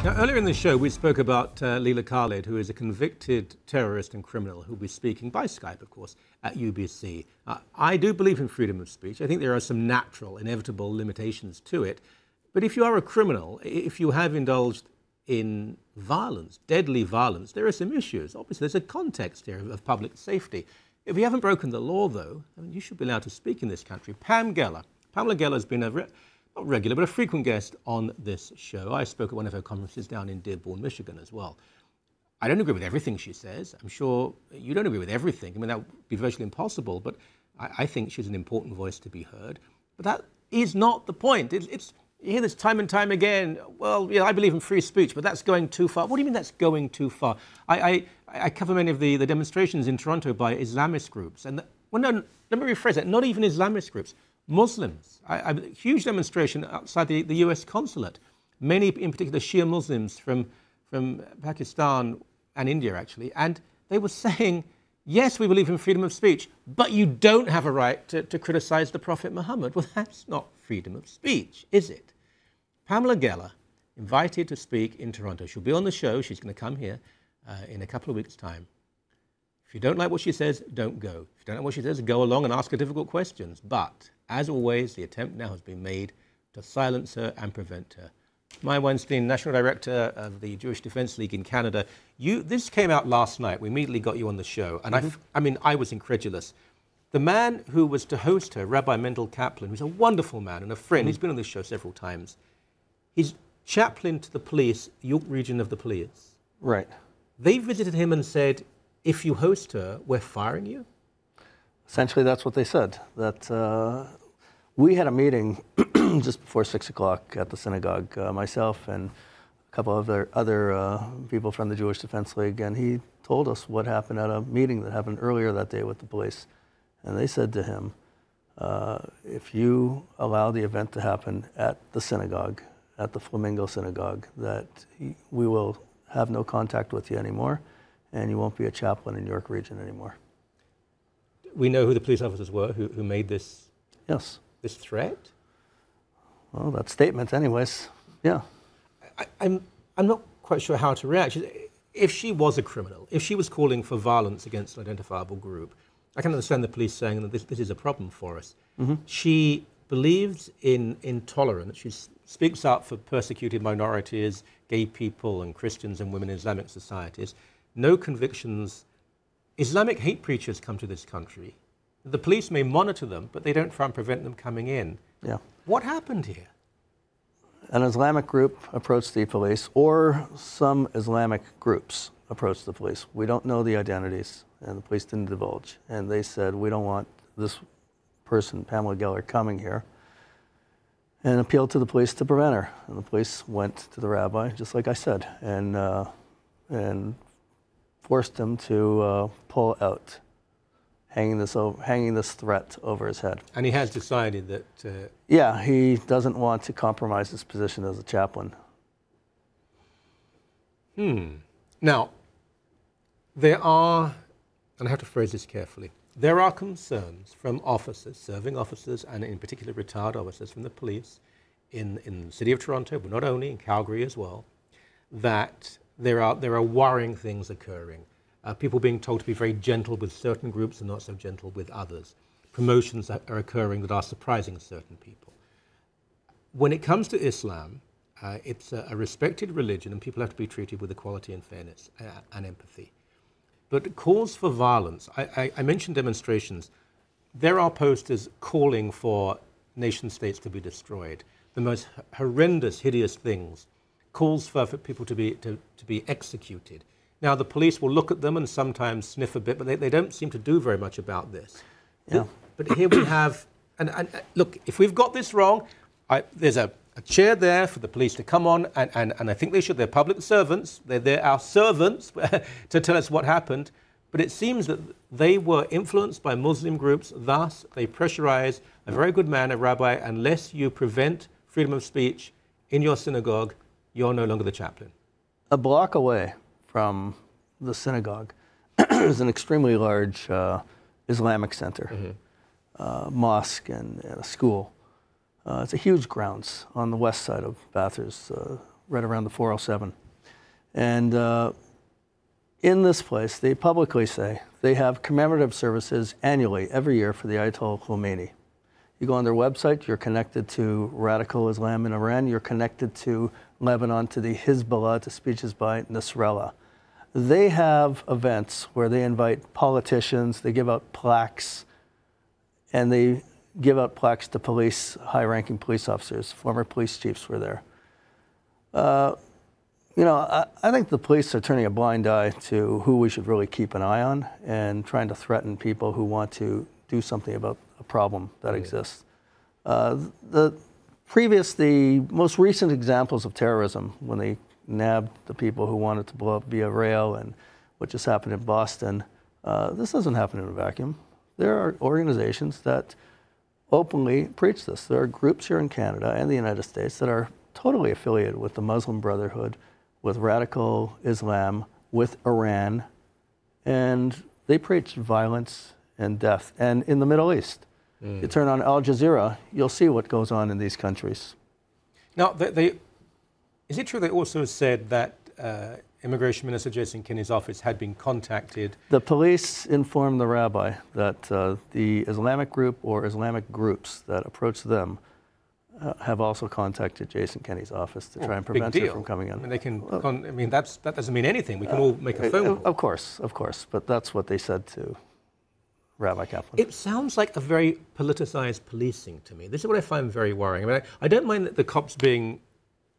Now, earlier in the show, we spoke about Leila Khaled, who is a convicted terrorist and criminal who will be speaking by Skype, of course, at UBC. I do believe in freedom of speech. I think there are some natural, inevitable limitations to it. But if you are a criminal, if you have indulged in violence, deadly violence, there are some issues. Obviously, there's a context here of public safety. If you haven't broken the law, though, I mean, you should be allowed to speak in this country. Pam Geller. Pamela Geller has been not regular, but a frequent guest on this show. I spoke at one of her conferences down in Dearborn, Michigan as well. I don't agree with everything she says. I'm sure you don't agree with everything. I mean, that would be virtually impossible, but I think she's an important voice to be heard. But that is not the point. You hear this time and time again. Well, yeah, I believe in free speech, but that's going too far. What do you mean that's going too far? I cover many of the demonstrations in Toronto by Islamist groups. And well, no, let me rephrase that. Not even Islamist groups. Muslims. A huge demonstration outside the US consulate. Many, in particular, Shia Muslims from Pakistan and India, actually. And they were saying, yes, we believe in freedom of speech, but you don't have a right to criticize the Prophet Muhammad. Well, that's not freedom of speech, is it? Pamela Geller, invited to speak in Toronto. She'll be on the show. She's going to come here in a couple of weeks' time. If you don't like what she says, don't go. If you don't like what she says, go along and ask her difficult questions. But, as always, the attempt now has been made to silence her and prevent her. Meir Weinstein, National Director of the Jewish Defense League in Canada. This came out last night. We immediately got you on the show. And I was incredulous. The man who was to host her, Rabbi Mendel Kaplan, who's a wonderful man and a friend, he's been on this show several times. He's chaplain to the police, York Region of the Police. Right. They visited him and said, if you host her, we're firing you? Essentially, that's what they said. That we had a meeting just before 6 o'clock at the synagogue, myself and a couple of other people from the Jewish Defense League, and he told us what happened at a meeting that happened earlier that day with the police. And they said to him, if you allow the event to happen at the synagogue, at the Flamingo Synagogue, that we will have no contact with you anymore, and you won't be a chaplain in York Region anymore. We know who the police officers were who made this. Yes. This threat? Well, that statement, anyways. Yeah. I'm not quite sure how to react. If she was a criminal, if she was calling for violence against an identifiable group, I can understand the police saying that this is a problem for us. Mm-hmm. She believes in tolerance. She speaks up for persecuted minorities, gay people and Christians and women in Islamic societies. No convictions. Islamic hate preachers come to this country. The police may monitor them, but they don't try and prevent them coming in. Yeah. What happened here? An Islamic group approached the police, or some Islamic groups approached the police. We don't know the identities, and the police didn't divulge. And they said, we don't want this person, Pamela Geller, coming here, and appealed to the police to prevent her. And the police went to the rabbi, just like I said, and forced him to pull out, hanging this threat over his head. And he has decided that... Yeah, he doesn't want to compromise his position as a chaplain. Now, there are, and I have to phrase this carefully, there are concerns from officers, serving officers, and in particular retired officers from the police in the city of Toronto, but not only, in Calgary as well, that there are worrying things occurring. People being told to be very gentle with certain groups and not so gentle with others. Promotions that are occurring that are surprising certain people. When it comes to Islam, it's a respected religion and people have to be treated with equality and fairness and empathy. But calls for violence, I mentioned demonstrations. There are posters calling for nation states to be destroyed. The most horrendous, hideous things. Calls for people to be executed. Now, the police will look at them and sometimes sniff a bit, but they don't seem to do very much about this. Yeah. But here we have, and look, if we've got this wrong, there's a chair there for the police to come on, and I think they should. They're public servants. They're our servants to tell us what happened. But it seems that they were influenced by Muslim groups. Thus, they pressurize a very good man, a rabbi, unless you prevent freedom of speech in your synagogue, you're no longer the chaplain. A block away from the synagogue is an extremely large Islamic center, mosque and a school. It's a huge grounds on the west side of Bathurst, right around the 407. And in this place, they publicly say they have commemorative services annually, every year, for the Ayatollah Khomeini. You go on their website, you're connected to radical Islam in Iran, you're connected to Lebanon, to the Hezbollah, to speeches by Nasrallah. They have events where they invite politicians, they give out plaques, and they give out plaques to police, high-ranking police officers. Former police chiefs were there. You know, I think the police are turning a blind eye to who we should really keep an eye on and trying to threaten people who want to do something about a problem that exists. The most recent examples of terrorism, when they nabbed the people who wanted to blow up via rail and what just happened in Boston, this doesn't happen in a vacuum. There are organizations that openly preach this. There are groups here in Canada and the United States that are totally affiliated with the Muslim Brotherhood, with radical Islam, with Iran, and they preach violence and death. And in the Middle East, you turn on Al Jazeera, you'll see what goes on in these countries. Now, is it true they also said that Immigration Minister Jason Kenney's office had been contacted? The police informed the rabbi that the Islamic group or Islamic groups that approach them have also contacted Jason Kenney's office to try and prevent her from coming in. I mean, they can. I mean, that doesn't mean anything. We can all make a phone call. Of course, but that's what they said to Rabbi Kaplan. It sounds like a very politicized policing to me. This is what I find very worrying. I mean, I don't mind that the cops being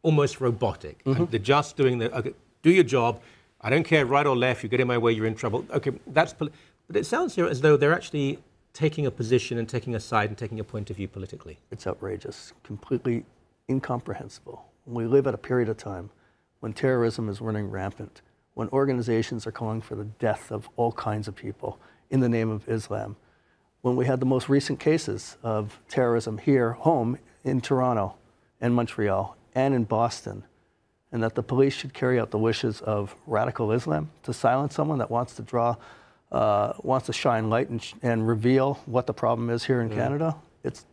almost robotic. They're just doing okay, do your job. I don't care right or left. You get in my way, you're in trouble. Okay, but it sounds here as though they're actually taking a position and taking a side and taking a point of view politically. It's outrageous, completely incomprehensible. We live at a period of time when terrorism is running rampant, when organizations are calling for the death of all kinds of people in the name of Islam, when we had the most recent cases of terrorism here, home, in Toronto and Montreal and in Boston, and that the police should carry out the wishes of radical Islam to silence someone that wants to shine light and reveal what the problem is here in Canada. It's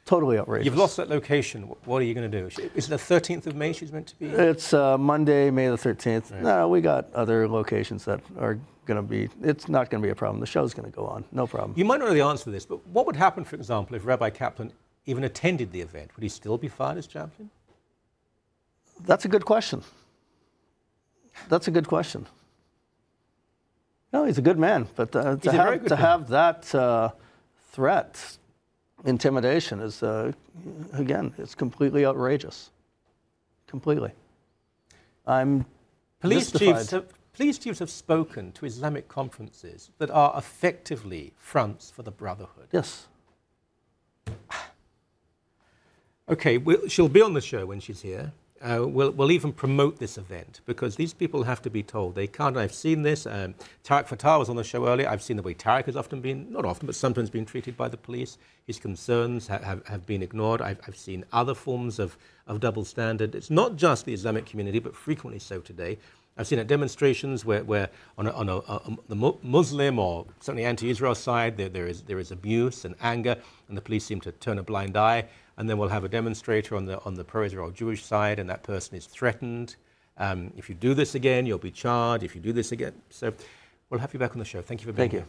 totally outrageous. You've lost that location. What are you going to do? Is it the 13th of May she's meant to be? It's Monday, May the 13th. Right. No, we got other locations that are going to be, it's not going to be a problem. The show's going to go on, no problem. You might not know the answer to this, but what would happen, for example, if Rabbi Kaplan even attended the event? Would he still be fired as chaplain? That's a good question. That's a good question. No, he's a good man, but to have that threat, intimidation is, again, it's completely outrageous. Completely. I'm mystified. Police chiefs have spoken to Islamic conferences that are effectively fronts for the Brotherhood. Yes. Okay, she'll be on the show when she's here. We'll even promote this event because these people have to be told. They can't. I've seen this. Tariq Fatah was on the show earlier. I've seen the way Tariq has often been, not often, but sometimes been treated by the police. His concerns have been ignored. I've seen other forms of double standard. It's not just the Islamic community, but frequently so today. I've seen at demonstrations where on the Muslim or certainly anti-Israel side, there is abuse and anger, and the police seem to turn a blind eye. And then we'll have a demonstrator on the pro-Israel Jewish side, and that person is threatened. If you do this again, you'll be charged. If you do this again. So we'll have you back on the show. Thank you for being here.